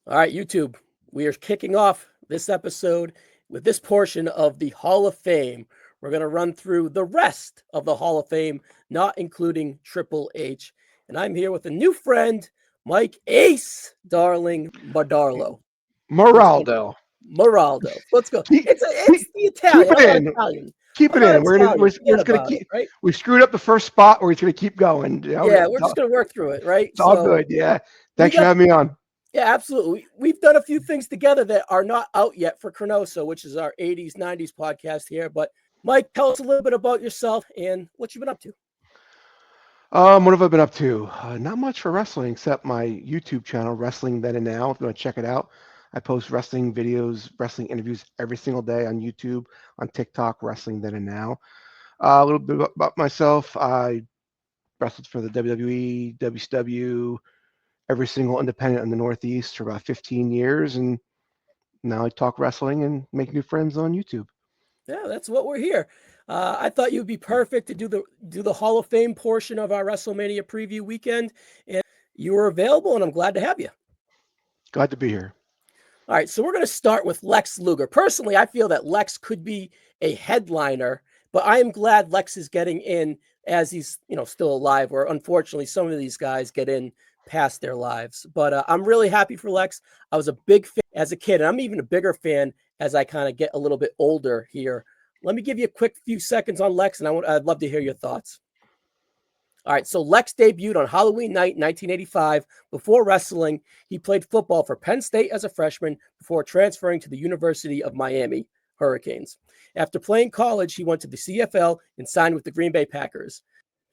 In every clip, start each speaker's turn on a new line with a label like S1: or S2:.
S1: All right, YouTube, we are kicking off this episode with this portion of the Hall of Fame. We're going to run through the rest of the Hall of Fame, not including Triple H. And I'm here with a new friend, Mike Ace Darling Madarlo.
S2: Maraldo.
S1: Maraldo. Let's go.
S2: Keep,
S1: It's the
S2: keep
S1: Italian.
S2: it
S1: I'm not
S2: in.
S1: Italian.
S2: Keep
S1: I'm
S2: it
S1: not
S2: in. We're
S1: Italian. Forget
S2: just gonna
S1: about it,
S2: keep.
S1: right?
S2: We screwed up the first spot, or he's gonna keep going. You know,
S1: Yeah, we're just going to work through it, right?
S2: it's all
S1: So
S2: good. Yeah.
S1: we
S2: Thanks for
S1: got
S2: having me on.
S1: Yeah, absolutely. We've done a few things together that are not out yet for Cronoso, which is our 80s, 90s podcast here. But Mike, tell us a little bit about yourself and what you've been up to.
S2: What have I been up to? Not much for wrestling except my YouTube channel, Wrestling Then and Now. If you want to check it out, I post wrestling videos, wrestling interviews every single day on YouTube, on TikTok, Wrestling Then and Now. A little bit about myself. I wrestled for the WWE, WCW, every single independent in the Northeast for about 15 years, and now I talk wrestling and make new friends on YouTube.
S1: Yeah, that's what we're here. I thought you'd be perfect to do the Hall of Fame portion of our WrestleMania preview weekend, and you were available, and I'm glad to have you.
S2: Glad to be here.
S1: All right, so we're going to start with Lex Luger. Personally, I feel that Lex could be a headliner, but I am glad Lex is getting in as he's still alive. Where unfortunately some of these guys get in past their lives. But I'm really happy for Lex. I was a big fan as a kid, and I'm even a bigger fan as I kind of get a little bit older here. Let me give you a quick few seconds on Lex, and I'd love to hear your thoughts. All right, so Lex debuted on Halloween night, 1985. Before wrestling, he played football for Penn State as a freshman before transferring to the University of Miami Hurricanes. After playing college, he went to the CFL and signed with the Green Bay Packers.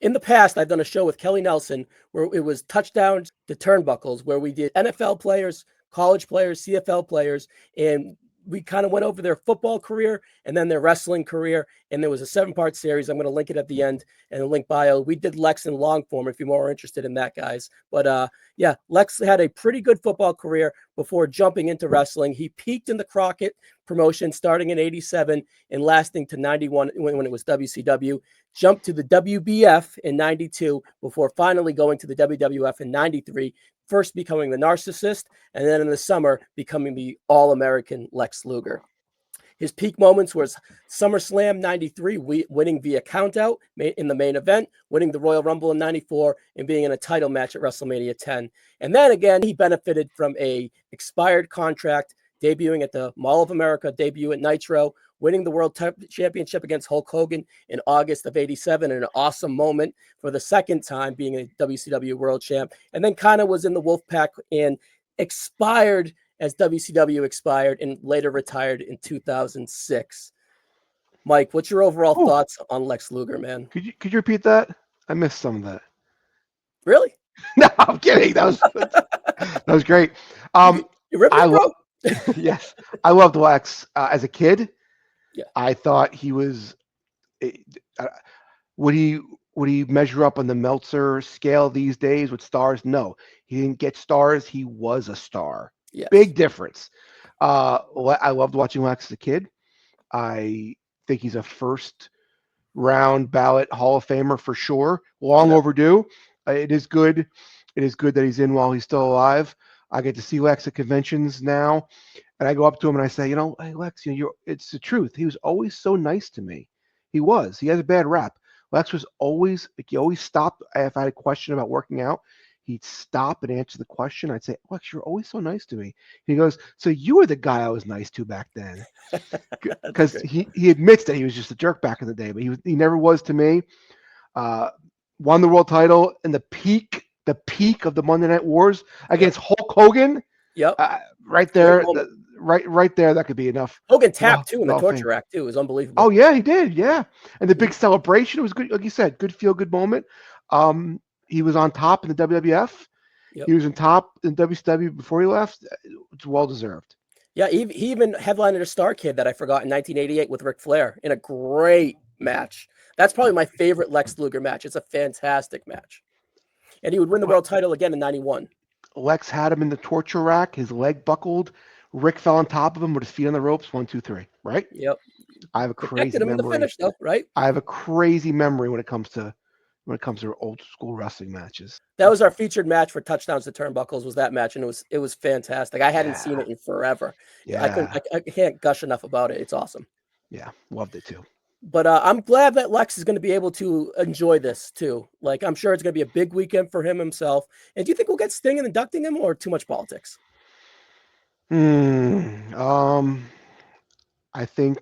S1: In the past, I've done a show with Kelly Nelson where it was touchdowns to turnbuckles, where we did NFL players, college players, CFL players, and we kind of went over their football career and then their wrestling career. And there was a 7-part series. I'm going to link it at the end and the link bio. We did Lex in long form if you're more interested in that, guys. But yeah, Lex had a pretty good football career before jumping into wrestling. He peaked in the Crockett promotion starting in 87 and lasting to 91 when it was WCW. Jumped to the WBF in 92 before finally going to the WWF in 93, first becoming the Narcissist, and then in the summer becoming the All-American Lex Luger. His peak moments was SummerSlam 93, winning via countout in the main event, winning the Royal Rumble in 94, and being in a title match at WrestleMania 10. And then again, he benefited from a expired contract, debuting at the Mall of America, debut at Nitro, winning the World Championship against Hulk Hogan in August of 87 in an awesome moment for the second time being a WCW World Champ, and then kind of was in the Wolfpack and expired as WCW expired and later retired in 2006. Mike, what's your overall
S2: Oh,
S1: thoughts on Lex Luger, man?
S2: could you repeat that? I missed some of that.
S1: Really?
S2: No, I'm kidding. That was great.
S1: You, you ripping
S2: I
S1: it,
S2: love
S1: bro?
S2: yes, I loved Lex as a kid.
S1: Yeah.
S2: I thought he was uh, would he would he measure up on the Meltzer scale these days with stars? No, he didn't get stars. He was a star.
S1: Yes.
S2: Big difference. I loved watching Lex as a kid. I think he's a first round ballot Hall of Famer for sure. Long
S1: Yeah.
S2: overdue. It is good. It is good that he's in while he's still alive. I get to see Lex at conventions now, and I go up to him and I say, hey Lex, it's the truth. He was always so nice to me. He was. He has a bad rap. Lex was always like he always stopped if I had a question about working out. He'd stop and answer the question. I'd say, Lex, you're always so nice to me. He goes, so you were the guy I was nice to back then,
S1: That's
S2: because
S1: great.
S2: he admits that he was just a jerk back in the day, but he never was to me. Uh, Won the world title in the peak of the Monday Night Wars
S1: Yep.
S2: against Hulk Hogan.
S1: Yep.
S2: Right
S1: Great
S2: there,
S1: moment.
S2: right there, that could be enough
S1: Hogan
S2: for the
S1: tapped too in the
S2: Hall of Fame.
S1: torture rack too. It was
S2: Oh
S1: unbelievable.
S2: yeah, he did. Yeah, and the
S1: Mhm.
S2: big celebration was good. Like you said, good feel good moment. He was on top in the WWF.
S1: Yep.
S2: He was on top in WCW before he left. It's well deserved.
S1: Yeah, he even headlined a Star Kid that I forgot in 1988 with Ric Flair in a great match. That's probably my favorite Lex Luger match. It's a fantastic match. And he would win the world title again in 91.
S2: Lex had him in the torture rack. His leg buckled. Rick fell on top of him with his feet on the ropes. 1, 2, 3. Right?
S1: Yep.
S2: I have a
S1: Protected
S2: crazy
S1: him in the
S2: memory.
S1: finish though, right?
S2: I have a crazy memory when it comes to when it comes to old school wrestling matches.
S1: That was our featured match for Touchdowns to Turnbuckles, was that match, and it was fantastic. I hadn't seen
S2: Yeah,
S1: it in forever.
S2: yeah,
S1: I can't gush enough about it. It's awesome.
S2: yeah. Loved it too.
S1: But I'm glad that Lex is going to be able to enjoy this too. Like, I'm sure it's going to be a big weekend for him himself. And do you think we'll get Sting and inducting him, or too much politics?
S2: Hmm. I think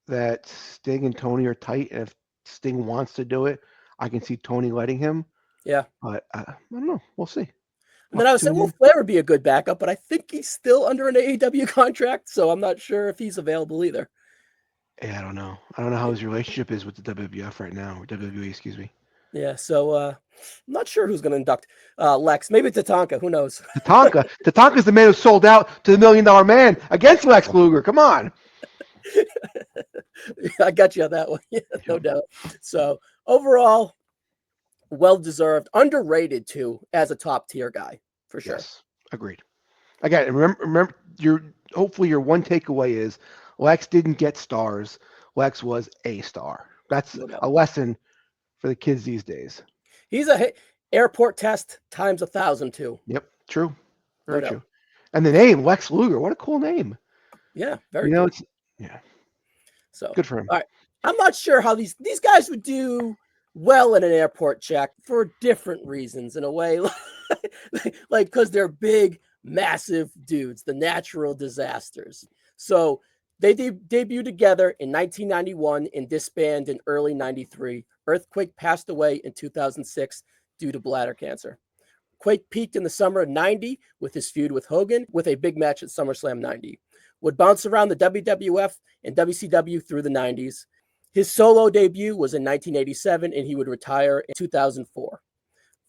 S2: that Sting and Tony are tight, and if Sting wants to do it, I can see Tony letting him.
S1: Yeah.
S2: But I don't know. We'll see.
S1: And then I was saying, well,
S2: Opportunity.
S1: Flair would be a good backup, but I think he's still under an AEW contract, so I'm not sure if he's available either.
S2: Yeah, I don't know. I don't know how his relationship is with the WWF right now, or WWE, excuse me.
S1: Yeah, so I'm not sure who's going to induct Lex. Maybe Tatanka. Who knows?
S2: Tatanka's the man who sold out to the $1 Million Man against Lex Luger. Come on.
S1: I got you on that one. Yeah, no doubt. So overall, well deserved, underrated too as a top tier guy for sure.
S2: Yes, agreed. Again, remember hopefully your one takeaway is Lex didn't get stars. Lex was a star. That's
S1: No doubt.
S2: a lesson for the kids these days.
S1: He's a airport test times 1,000 too.
S2: Yep, true. Very
S1: No
S2: true.
S1: doubt.
S2: And the name, Lex Luger, what a cool name.
S1: Yeah, very cool.
S2: It's
S1: So
S2: good for him.
S1: all right. I'm not sure how these guys would do well in an airport check for different reasons in a way. Like because they're big, massive dudes, the natural disasters. So they debuted together in 1991 and disbanded in early 93. Earthquake passed away in 2006 due to bladder cancer. Quake peaked in the summer of 90 with his feud with Hogan, with a big match at SummerSlam 90. Would bounce around the WWF and WCW through the 90s. His solo debut was in 1987, and he would retire in 2004.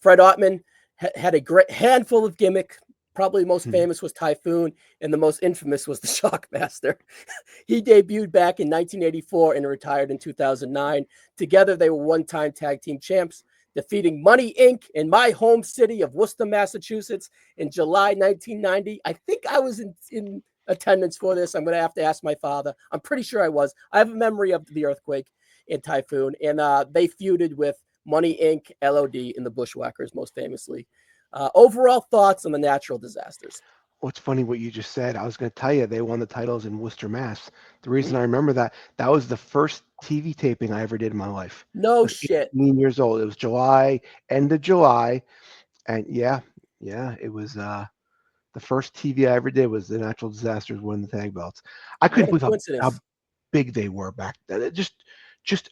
S1: Fred Ottman had a great handful of gimmick. Probably most famous was Typhoon, and the most infamous was the Shockmaster. He debuted back in 1984 and retired in 2009. Together, they were one-time tag team champs, defeating Money Inc. in my home city of Worcester, Massachusetts in July 1990. I think I was in attendance for this. I'm going to have to ask my father. I'm pretty sure I was. I have a memory of the Earthquake and Typhoon, and they feuded with Money Inc., LOD, and the Bushwhackers, most famously. Overall thoughts on the natural disasters?
S2: What's funny what you just said. I was going to tell you they won the titles in Worcester, Mass. The reason I remember that was the first TV taping I ever did in my life.
S1: No
S2: I was
S1: shit.
S2: 18 years old. It was July, end of July, and yeah, it was the first TV I ever did was the Natural Disasters winning the tag belts. I couldn't
S1: What a
S2: believe how
S1: coincidence.
S2: big they were back then. Just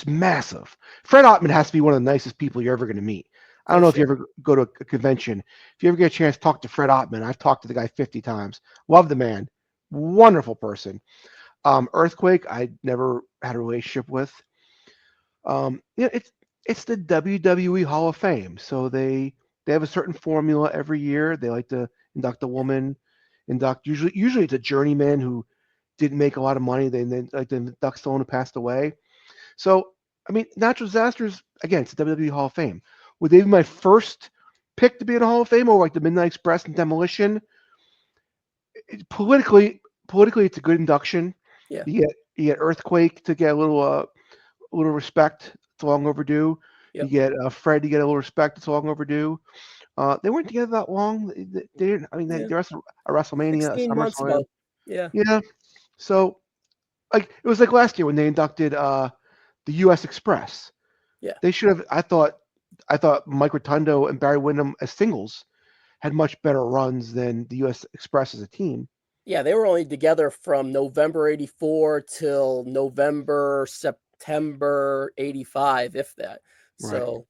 S2: massive. Fred Ottman has to be one of the nicest people you're ever going to meet. I don't know if you ever go to a convention. If you ever get a chance to talk to Fred Ottman, I've talked to the guy 50 times. Love the man. Wonderful person. Earthquake, I never had a relationship with. It's the WWE Hall of Fame. So they have a certain formula every year. They like to induct a woman, usually it's a journeyman who didn't make a lot of money. They like to induct someone who passed away. So I mean, natural disasters, again, it's the WWE Hall of Fame. Would they be my first pick to be in the Hall of Fame, or like the Midnight Express and Demolition? Politically, it's a good induction.
S1: Yeah.
S2: You get Earthquake to get a little respect. It's long overdue.
S1: Yep.
S2: You get Fred to get a little respect. It's long overdue. They weren't together that long. They didn't. I mean, they wrestled a WrestleMania, a
S1: 16 months
S2: SummerSlam.
S1: about. Yeah.
S2: Yeah. So, like, it was like last year when they inducted the U.S. Express.
S1: Yeah.
S2: They should have. I thought Mike Rotundo and Barry Windham as singles had much better runs than the U.S. Express as a team.
S1: Yeah, they were only together from November 84 till September 85, if that. So,
S2: Right.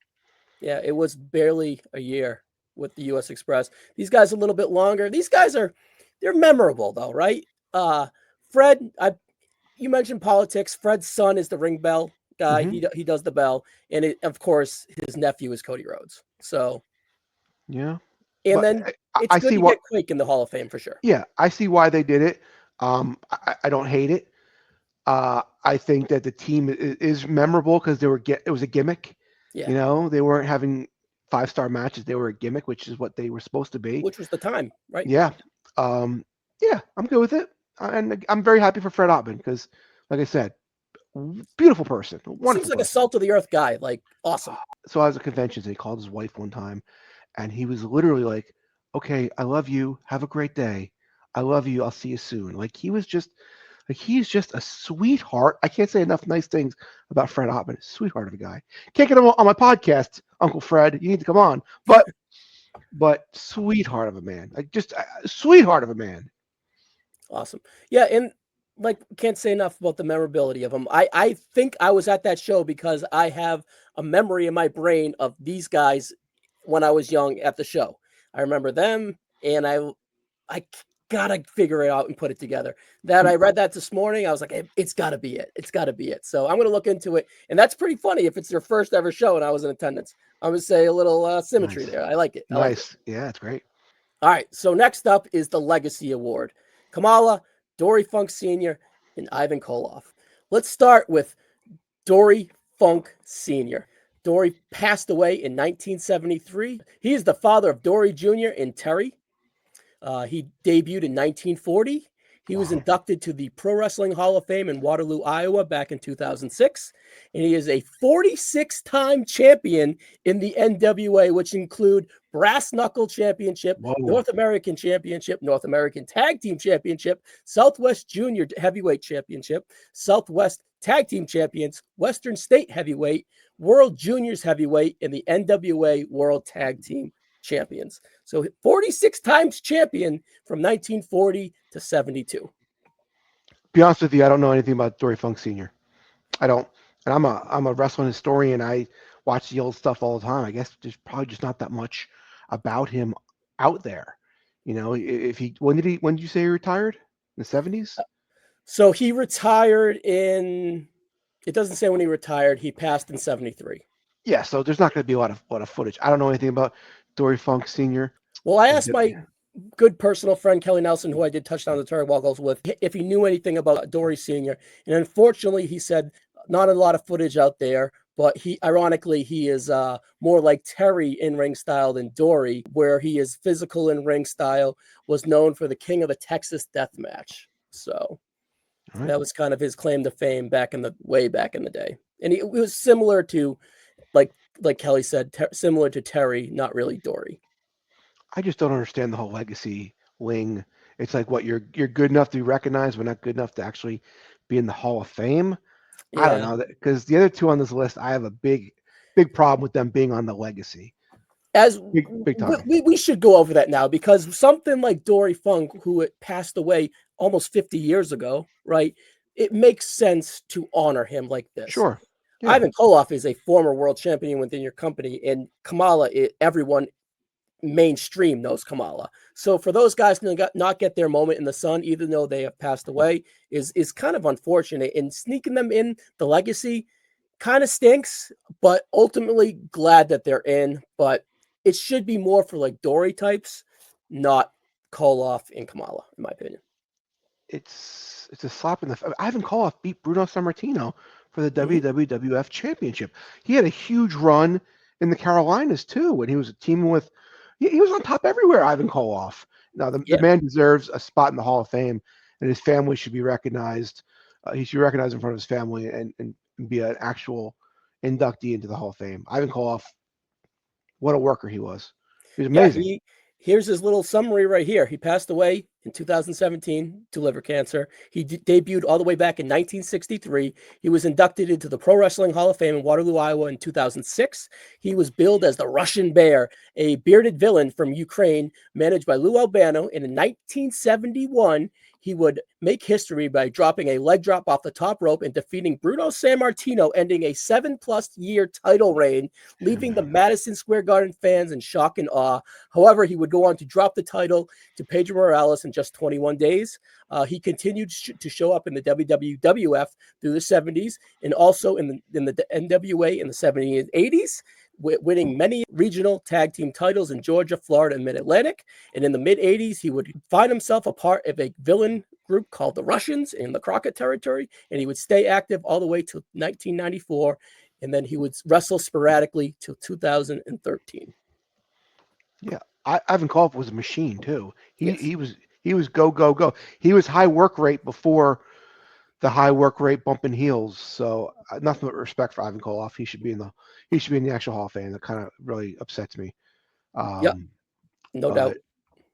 S1: yeah, it was barely a year with the U.S. Express. These guys a little bit longer. These guys they're memorable though, right? Fred, you mentioned politics. Fred's son is the ring bell guy. He does the bell, and of course his nephew is Cody Rhodes. So
S2: Yeah.
S1: and
S2: But
S1: then it's
S2: I
S1: good
S2: see
S1: to
S2: what.
S1: get Quake in the Hall of Fame for sure.
S2: Yeah, I see why they did it. I don't hate it. I think that the team is memorable because it was a gimmick.
S1: Yeah.
S2: You know, they weren't having 5-star matches; they were a gimmick, which is what they were supposed to be.
S1: Which was the time, right?
S2: Yeah. Yeah, I'm good with it, and I'm very happy for Fred Ottman because, like I said, Beautiful person,
S1: Seems
S2: wonderful
S1: like a
S2: person.
S1: salt of the earth guy. Like awesome.
S2: So I was at conventions. He called his wife one time, and he was literally like, "Okay, I love you. Have a great day. I love you. I'll see you soon." Like he's just a sweetheart. I can't say enough nice things about Fred Ottman. Sweetheart of a guy. Can't get him on my podcast, Uncle Fred. You need to come on. But sweetheart of a man. Like just a sweetheart of a man.
S1: Awesome. Yeah, and like can't say enough about the memorability of him. I think I was at that show because I have a memory in my brain of these guys when I was young at the show. I remember them, and I gotta figure it out and put it together. That I read that this morning. I was like, it's got to be it. It's got to be it. So I'm gonna look into it, and that's pretty funny if it's their first ever show and I was in attendance. I'm gonna say a little symmetry
S2: Nice.
S1: there. I like it. I like it.
S2: Nice. Yeah, it's great.
S1: All right. So next up is the Legacy Award. Kamala, Dory Funk Sr., and Ivan Koloff. Let's start with Dory Funk Sr. Dory passed away in 1973. He is the father of Dory Jr. and Terry. He debuted in 1940. He was
S2: Wow.
S1: inducted to the Pro Wrestling Hall of Fame in Waterloo, Iowa back in 2006. And he is a 46-time champion in the NWA, which include Brass Knuckle Championship,
S2: Whoa.
S1: North American Championship, North American Tag Team Championship, Southwest Junior Heavyweight Championship, Southwest Tag Team Champions, Western State Heavyweight, World Juniors Heavyweight, and the NWA World Tag Team Champions. So 46 times champion from 1940 to 72.
S2: Be honest with you, I don't know anything about Dory Funk Sr. I don't. And I'm a wrestling historian. I watch the old stuff all the time. I guess there's probably just not that much about him out there. You know, if he when did you say he retired? In the 70s?
S1: So he retired in, it doesn't say when he retired. He passed in 73.
S2: Yeah, so there's not going to be a lot of footage. I don't know anything about Dory Funk Sr.
S1: Well, I asked my good personal friend Kelly Nelson, who I did Touchdown the Turnbuckles with, if he knew anything about Dory Sr. And unfortunately, he said not a lot of footage out there. But ironically, he is more like Terry in ring style than Dory, where he is physical in ring style, was known for the King of the Texas Death Match. So
S2: All right.
S1: that was kind of his claim to fame way back in the day. And it was similar to, like Kelly said, similar to Terry, not really Dory.
S2: I just don't understand the whole legacy wing. It's like what you're good enough to be recognized, but not good enough to actually be in the Hall of Fame. I don't
S1: Yeah.
S2: know that because the other two on this list, I have a big problem with them being on the legacy.
S1: As
S2: Big time.
S1: we should go over that now, because something like Dory Funk, who passed away almost 50 years ago, right? It makes sense to honor him like this.
S2: Sure. Yeah.
S1: Ivan Koloff is a former world champion within your company, and Kamala, everyone mainstream knows Kamala. So for those guys to not get their moment in the sun, even though they have passed away, is kind of unfortunate. And sneaking them in the legacy kind of stinks, but ultimately glad that they're in. But it should be more for like Dory types, not Koloff and Kamala, in my opinion.
S2: It's a slap in the face. Ivan Koloff beat Bruno Sammartino for the
S1: Mhm.
S2: WWF Championship. He had a huge run in the Carolinas too when he was teaming with. He was on top everywhere. Ivan Koloff. Now the
S1: Yeah.
S2: man deserves a spot in the Hall of Fame, and his family should be recognized. He should be recognized in front of his family and be an actual inductee into the Hall of Fame. Ivan Koloff, what a worker he was. He was
S1: Yeah,
S2: amazing.
S1: here's his little summary right here. He passed away in 2017 to liver cancer. He debuted all the way back in 1963. He was inducted into the Pro Wrestling Hall of Fame in Waterloo, Iowa in 2006. He was billed as the Russian Bear, a bearded villain from Ukraine managed by Lou Albano. And in 1971, he would make history by dropping a leg drop off the top rope and defeating Bruno Sammartino, ending a 7+ year title reign, leaving the Madison Square Garden fans in shock and awe. However, he would go on to drop the title to Pedro Morales in just 21 days. He continued to show up in the WWF through the 70s and also in the NWA in the 70s and 80s, winning many regional tag team titles in Georgia, Florida, and Mid-Atlantic. And in the mid-80s, he would find himself a part of a villain group called the Russians in the Crockett territory, and he would stay active all the way to 1994, and then he would wrestle sporadically till 2013.
S2: Yeah, Ivan Koloff was a machine too. He
S1: Yes.
S2: he was he was go go go. He was high work rate before the high work rate bumping heels. So nothing but respect for Ivan Koloff. He should be in the actual Hall of Fame. That kind of really upsets me.
S1: Yep,
S2: Um,
S1: no doubt.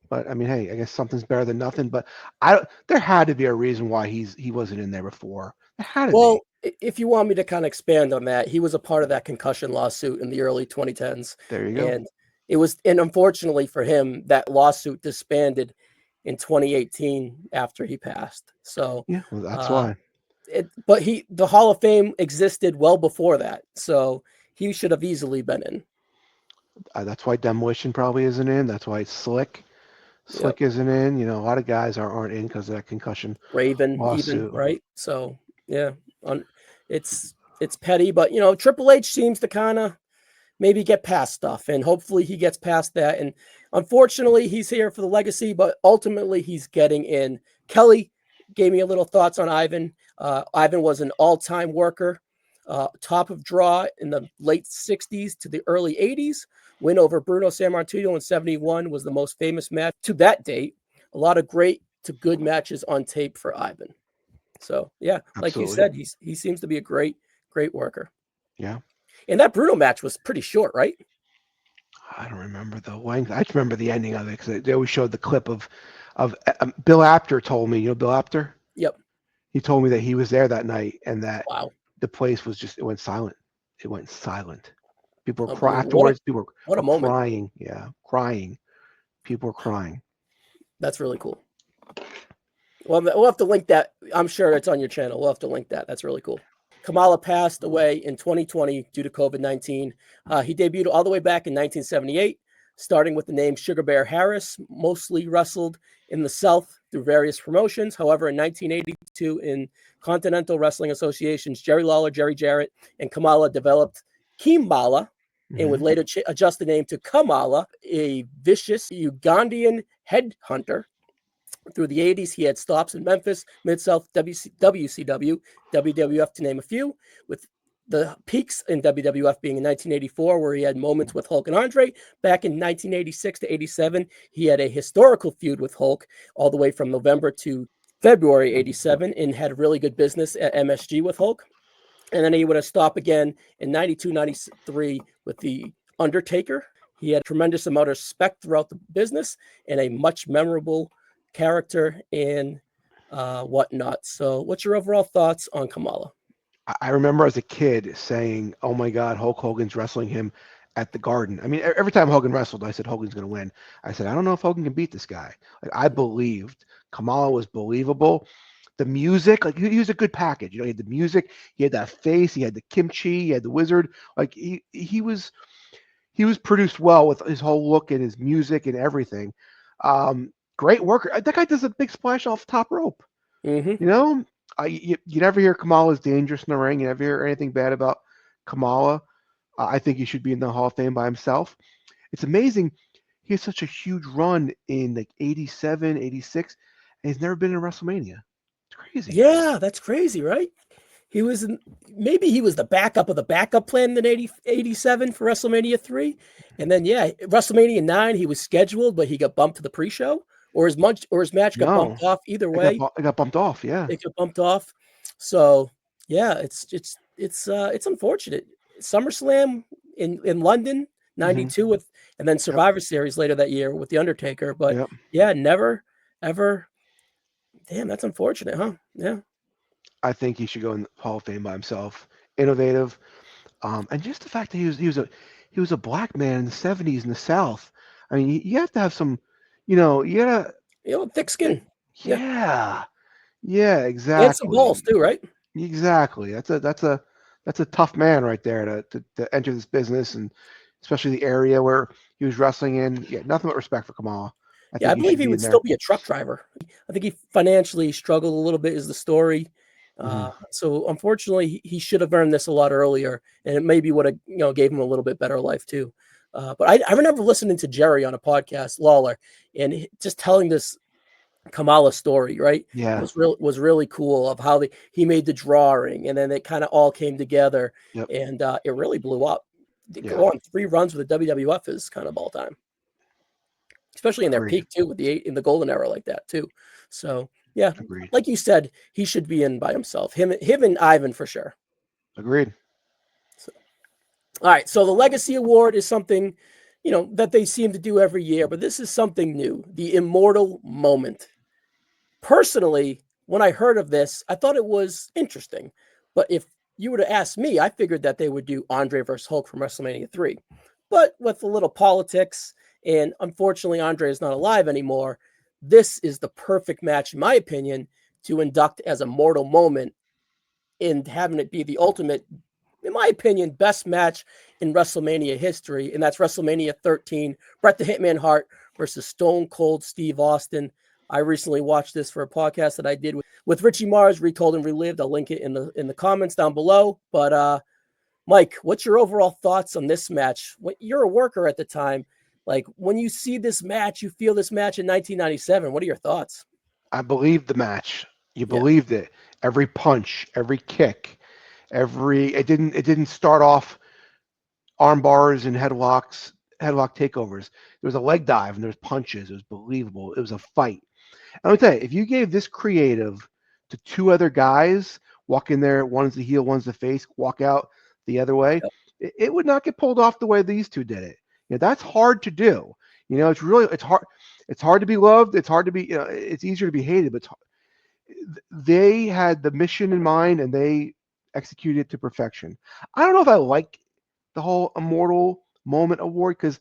S2: but I mean, hey, I guess something's better than nothing. But I there had to be a reason why he wasn't in there before. There had to be.
S1: Well, if you want me to kind of expand on that, he was a part of that concussion lawsuit in the early 2010s,
S2: There you go.
S1: and unfortunately for him, that lawsuit disbanded in 2018 after he passed. So,
S2: Yeah, well, that's
S1: uh,
S2: why.
S1: but the Hall of Fame existed well before that, so he should have easily been in.
S2: That's why Demolition probably isn't in. That's why Slick
S1: Yep.
S2: isn't in. You know, a lot of guys aren't in because of that concussion
S1: Raven, even,
S2: lawsuit.
S1: right? So, yeah, on it's petty, but Triple H seems to kind of maybe get past stuff, and hopefully he gets past that. And unfortunately, he's here for the legacy, but ultimately he's getting in. Kelly gave me a little thoughts on Ivan. Ivan was an all-time worker, top of draw in the late 60s to the early 80s. Win over Bruno Sammartino in 71 was the most famous match to that date. A lot of great to good matches on tape for Ivan. So yeah, like you
S2: Absolutely.
S1: said, he seems to be a great worker.
S2: Yeah.
S1: And that Bruno match was pretty short, right?
S2: I don't remember the length. I just remember the ending of it because they always showed the clip of Bill Apter told me. You know Bill Apter?
S1: Yep.
S2: He told me that he was there that night and that
S1: Wow.
S2: the place was just it went silent. It went silent. People were crying
S1: Unbelievable.
S2: afterwards.
S1: What a
S2: Were
S1: moment.
S2: crying. Yeah, crying. People were crying.
S1: That's really cool. Well, we'll have to link that. I'm sure it's on your channel. We'll have to link that. That's really cool. Kamala passed away in 2020 due to COVID-19. He debuted all the way back in 1978, starting with the name Sugar Bear Harris, mostly wrestled in the South through various promotions. However, in 1982, in Continental Wrestling Associations, Jerry Lawler, Jerry Jarrett, and Kamala developed Kimbala and would
S2: Hmm.
S1: later adjust the name to Kamala, a vicious Ugandan headhunter. Through the 80s, he had stops in Memphis, Mid-South, WCW, WWF, to name a few, with the peaks in WWF being in 1984, where he had moments with Hulk and Andre. Back in 1986 to 87, he had a historical feud with Hulk all the way from November to February 87 and had really good business at MSG with Hulk. And then he would have stopped again in 92, 93 with The Undertaker. He had a tremendous amount of respect throughout the business and a much memorable character and whatnot. So, what's your overall thoughts on Kamala?
S2: I remember as a kid saying, "Oh my God, Hulk Hogan's wrestling him at the Garden." I mean, every time Hogan wrestled, I said Hogan's going to win. I said, I don't know if Hogan can beat this guy. Like I believed Kamala was believable. The music, like he was a good package. You know, he had the music, he had that face, he had the kimchi, he had the wizard. Like he was produced well with his whole look and his music and everything. Great worker. That guy does a big splash off the top rope.
S1: Mm-hmm.
S2: You know, you never hear Kamala's dangerous in the ring. You never hear anything bad about Kamala. I think he should be in the Hall of Fame by himself. It's amazing. He has such a huge run in like 87, 86, and he's never been in WrestleMania. It's crazy.
S1: Yeah, that's crazy, right? He was maybe he was the backup of the backup plan in 87 for WrestleMania 3. And then yeah, WrestleMania 9 he was scheduled but he got bumped to the pre-show or his match got
S2: No,
S1: bumped off. Either way,
S2: I got bumped off. Yeah.
S1: it got bumped off. So, yeah, it's unfortunate. SummerSlam in London
S2: Hmm.
S1: 92 with and then
S2: Yep.
S1: Survivor Series later that year with the Undertaker, but
S2: Yep.
S1: yeah, never ever. Damn, that's unfortunate, huh? Yeah.
S2: I think he should go in the Hall of Fame by himself. Innovative, and just the fact that he was a black man in the '70s in the South. I mean, you have to have some, you gotta.
S1: Thick skin. Yeah.
S2: Yeah, yeah,
S1: And some balls
S2: exactly,
S1: too, right?
S2: exactly. That's a tough man right there to enter this business, and especially the area where he was wrestling in. Yeah, nothing but respect for Kamala. I
S1: Yeah,
S2: think
S1: I
S2: he
S1: believe
S2: should
S1: he
S2: be
S1: would
S2: in
S1: still
S2: there.
S1: be a truck driver. I think he financially struggled a little bit is the story.
S2: Hmm.
S1: So unfortunately, he should have earned this a lot earlier, and it maybe would have gave him a little bit better life too. But I remember listening to Jerry on a podcast, Lawler, and just telling this Kamala story, right?
S2: Yeah.
S1: Was really cool of how he made the drawing, and then it kind of all came together,
S2: Yep.
S1: and it really blew up. To
S2: Yeah.
S1: go on 3 runs with the WWF is kind of all time, especially in their
S2: Agreed.
S1: peak too, with in the golden era like that too. So Yeah,
S2: Agreed.
S1: like you said, he should be in by himself. Him and Ivan for sure.
S2: Agreed.
S1: So, all right, so the Legacy Award is something, that they seem to do every year, but this is something new. The Immortal Moment. Personally, when I heard of this, I thought it was interesting. But if you were to ask me, I figured that they would do Andre versus Hulk from WrestleMania 3. But with a little politics, and unfortunately, Andre is not alive anymore, this is the perfect match, in my opinion, to induct as a mortal moment and having it be the ultimate, in my opinion, best match in WrestleMania history. And that's WrestleMania 13, Bret the Hitman Hart versus Stone Cold Steve Austin. I recently watched this for a podcast that I did with Richie Mars, Retold and Relived. I'll link it in the comments down below. But Mike, what's your overall thoughts on this match? You're a worker at the time. Like, when you see this match, you feel this match in 1997. What are your thoughts?
S2: I believed the match. You
S1: Yeah.
S2: believed it. Every punch, every kick, it didn't start off arm bars and headlock takeovers. There was a leg dive and there was punches. It was believable. It was a fight. And let me tell you, if you gave this creative to two other guys, walk in there, one's the heel, one's the face, walk out the other way, it would not get pulled off the way these two did it. That's hard to do. It's hard. It's hard to be loved. It's hard to be. It's easier to be hated, but they had the mission in mind and they executed it to perfection. I don't know if I like the whole Immortal Moment Award because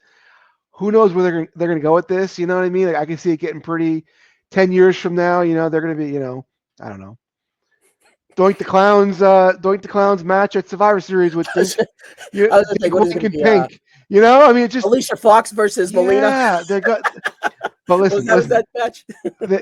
S2: who knows where they're gonna go with this? You know what I mean? Like, I can see it getting pretty. 10 years from now, they're gonna be. I don't know. Doink the Clowns match at Survivor Series with
S1: I was gonna think, what is it
S2: Gimmick
S1: going to
S2: and
S1: be?
S2: Pink. I mean, it's just
S1: Alicia Fox versus Melina.
S2: yeah. They got. But
S1: Was
S2: listen.
S1: that match?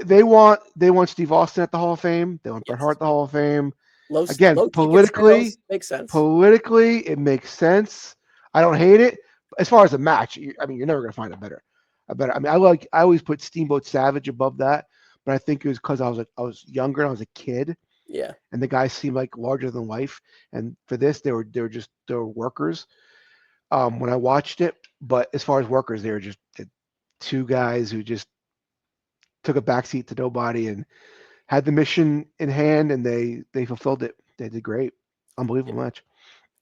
S2: They want Steve Austin at the Hall of Fame. They want Bret
S1: Yes.
S2: Hart at the Hall of Fame.
S1: Low
S2: Again,
S1: ticket sales makes sense.
S2: politically, it makes sense. I don't hate it. As far as a match, I mean, you're never gonna find a better. I mean, I always put Steamboat Savage above that, but I think it was because I was younger and I was a kid,
S1: Yeah.
S2: and the guys seemed like larger than life. And for this, they were workers. When I watched it, but as far as workers, they were just two guys who just took a backseat to nobody and had the mission in hand, and they fulfilled it. They did great. Unbelievable match.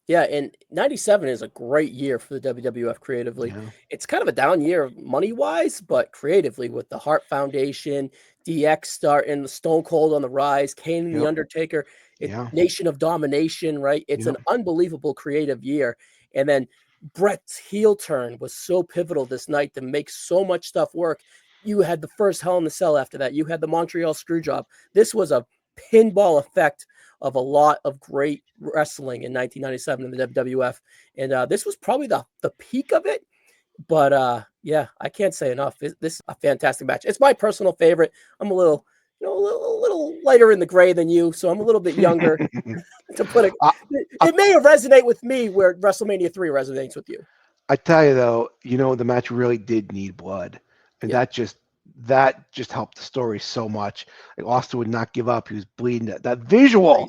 S1: Yeah, and 97 is a great year for the WWF creatively.
S2: Yeah.
S1: It's kind of a down year money-wise, but creatively with the Hart Foundation, DX starting, Stone Cold on the rise, Kane and The
S2: Yep.
S1: Undertaker,
S2: Yeah.
S1: Nation of Domination, right? It's
S2: Yep.
S1: an unbelievable creative year. And then Bret's heel turn was so pivotal this night to make so much stuff work. You had the first Hell in the Cell after that. You had the Montreal Screwjob. This was a pinball effect of a lot of great wrestling in 1997 in the WWF. And this was probably the peak of it. But yeah, I can't say enough. This is a fantastic match. It's my personal favorite. I'm a little, a little lighter in the gray than you, so I'm a little bit younger. To put it, it may have resonated with me where WrestleMania 3 resonates with you.
S2: I tell you though, the match really did need blood, and
S1: Yeah.
S2: that just helped the story so much. Like, Austin would not give up. He was bleeding. That visual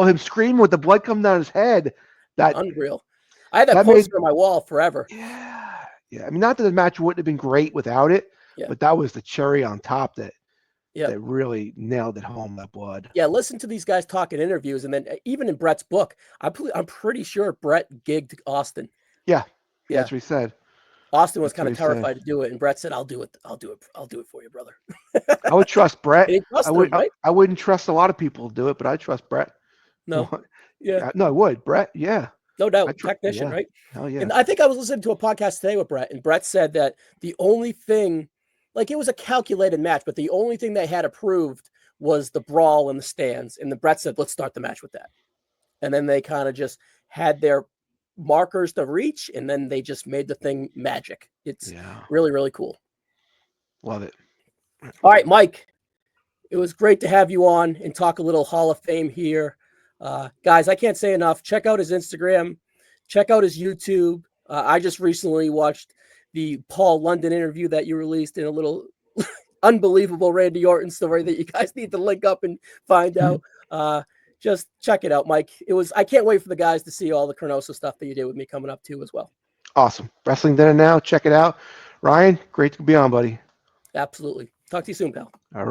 S2: of him screaming with the blood coming down his head, that
S1: unreal. I had that
S2: that
S1: poster
S2: made
S1: on my wall forever.
S2: yeah. I mean, not that the match wouldn't have been great without it,
S1: Yeah.
S2: but that was the cherry on top that
S1: Yeah.
S2: that really nailed it home. That blood.
S1: Yeah, listen to these guys talk in interviews, and then even in Bret's book, I'm pretty sure Bret gigged Austin.
S2: Yeah,
S1: Yeah.
S2: that's what he said.
S1: Austin was
S2: That's
S1: kind
S2: what
S1: of
S2: he said.
S1: terrified to do it, and Bret said, "I'll do it. I'll do it for you, brother."
S2: I would trust Bret.
S1: And he trusted him, right?
S2: I wouldn't trust a lot of people to do it, but I trust Bret.
S1: No. Yeah.
S2: No, I would. Bret, yeah.
S1: No doubt. Technician,
S2: Yeah.
S1: right?
S2: Hell yeah.
S1: And I think I was listening to a podcast today with Bret, and Bret said that the only thing, like, it was a calculated match, but the only thing they had approved was the brawl in the stands. And the Bret said, "Let's start the match with that." And then they kind of just had their markers to reach, and then they just made the thing magic. It's really, really cool.
S2: Love it.
S1: All right, Mike, it was great to have you on and talk a little Hall of Fame here. Guys, I can't say enough. Check out his Instagram. Check out his YouTube. I just recently watched the Paul London interview that you released in a little unbelievable Randy Orton story that you guys need to link up and find out. Just check it out, Mike. I can't wait for the guys to see all the Cronosa stuff that you did with me coming up too as well.
S2: Awesome. Wrestling Then and Now. Check it out. Ryan, great to be on, buddy.
S1: Absolutely. Talk to you soon, pal.
S2: All right.